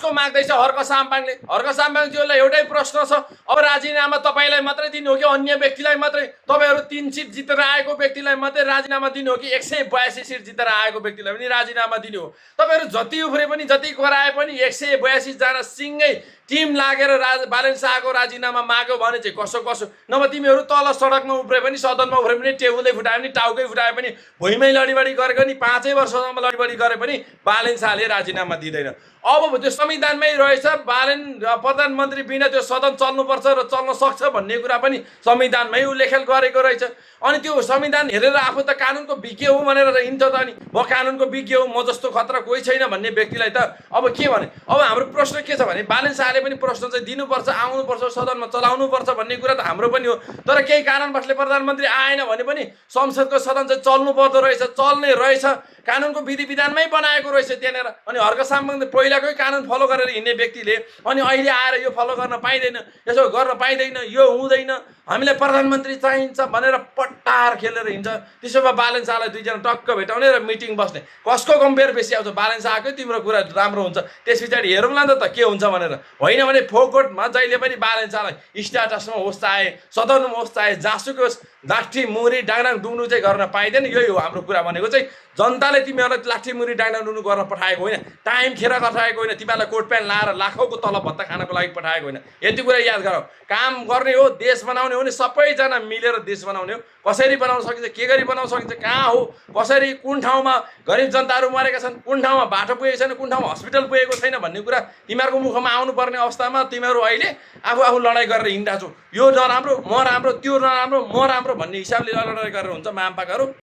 कसको माग्दैछ हर्क साम्पाङज्यूलाई एउटै प्रश्न छ, अब राजीनामा तपाईँलाई मात्रै दिनु हो कि अन्य व्यक्तिलाई मात्रै? तपाईँहरू 3 सिट जितेर आएको व्यक्तिलाई मात्रै राजीनामा दिनु हो कि 182 सिट जितेर आएको व्यक्तिलाई पनि राजीनामा दिनु हो? तपाईँहरू जति उफ्रे पनि जति कराए पनि 182 जना सिङ्गै टिम लागेर बालेन शाहको राजीनामा माग्यो भने चाहिँ कसो नभए तिमीहरू तल सडकमा उफ्रे पनि सदनमा उफ्रे पनि टेबुलै फुटाए पनि टाउकै फुटाए पनि भुइँमै लडीबडी गरेको नि 5 वर्षसम्म लडीबडी गरे पनि बालेन शाहले राजीनामा दिँदैन। अब त्यो संविधानमै रहेछ बालेन प्रधानमन्त्री बिना त्यो सदन चल्नुपर्छ र चल्न सक्छ भन्ने कुरा पनि संविधानमै उल्लेख गरेको रहेछ। अनि त्यो संविधान हेरेर आफू त कानुनको विज्ञ हो भनेर हिँड्छ त, अनि म कानुनको विज्ञ हो, म जस्तो खतरा कोही छैन भन्ने व्यक्तिलाई त अब के भने? अब हाम्रो प्रश्न के छ भने बालेन शाहले पनि प्रश्न चाहिँ दिनुपर्छ, आउनुपर्छ, सदनमा चलाउनुपर्छ भन्ने कुरा त हाम्रो पनि हो। तर केही कारणवशले प्रधानमन्त्री आएन भने पनि संसदको सदन चाहिँ चल्नु पर्दो रहेछ, चल्ने रहेछ, कानुनको विधि विधानमै बनाएको रहेछ त्यहाँनिर। अनि हर्क साम्पाङ पहिलाकै कानुन फलो गरेर हिँड्ने व्यक्तिले अनि अहिले आएर यो फलो गर्न पाइँदैन, यसो गर्न पाइँदैन, यो हुँदैन, हामीलाई प्रधानमन्त्री चाहिन्छ भनेर पट्टार खेलेर हिँड्छ। त्यसो भए बालेन शाहलाई 2 जना टक्क भेटाउने र मिटिङ बस्ने, कसको कम्पेयर बेसी आउँछ? बालेन शाहकै तिम्रो कुरा राम्रो हुन्छ, त्यस पछाडि हेरौँला नि त के हुन्छ भनेर। होइन भने फोकटमा जहिले पनि बालेन शाहलाई स्ट्याटसमा होस् चाहे सदनमा होस् चाहे जासुकै होस्, लाठी मुरी डाङडाङ डुङ्नु चाहिँ गर्न पाइँदैन। यही हो हाम्रो कुरा भनेको चाहिँ। जनताले तिमीहरूलाई लाठी मुरी डाङडाङ डुङ्नु गर्न पठाएको होइन, टाइम खेर पठाएको होइन, तिमीहरूलाई कोट प्यान्ट लाएर लाखौँको तलब भत्ता खानको लागि पठाएको होइन। यति कुरा याद गरौ। काम गर्ने हो, देश बनाउने हो भने सबैजना मिलेर देश बनाउने हो। कसरी बनाउन सकिन्छ, के गरी बनाउन सकिन्छ, कहाँ हो, कसरी, कुन ठाउँमा गरिब जनताहरू मरेका छन्, कुन ठाउँमा बाटो पुगेको छैन, कुन ठाउँमा हस्पिटल पुगेको छैन भन्ने कुरा तिमीहरूको मुखमा आउनुपर्ने अवस्थामा तिमीहरू अहिले आफू लडाइँ गरेर हिँडिरहेको छौ। यो नराम्रो म राम्रो, त्यो नराम्रो म राम्रो भन्ने हिसाबले लडाइँ गरेर हुन्छ मामपाकाहरू।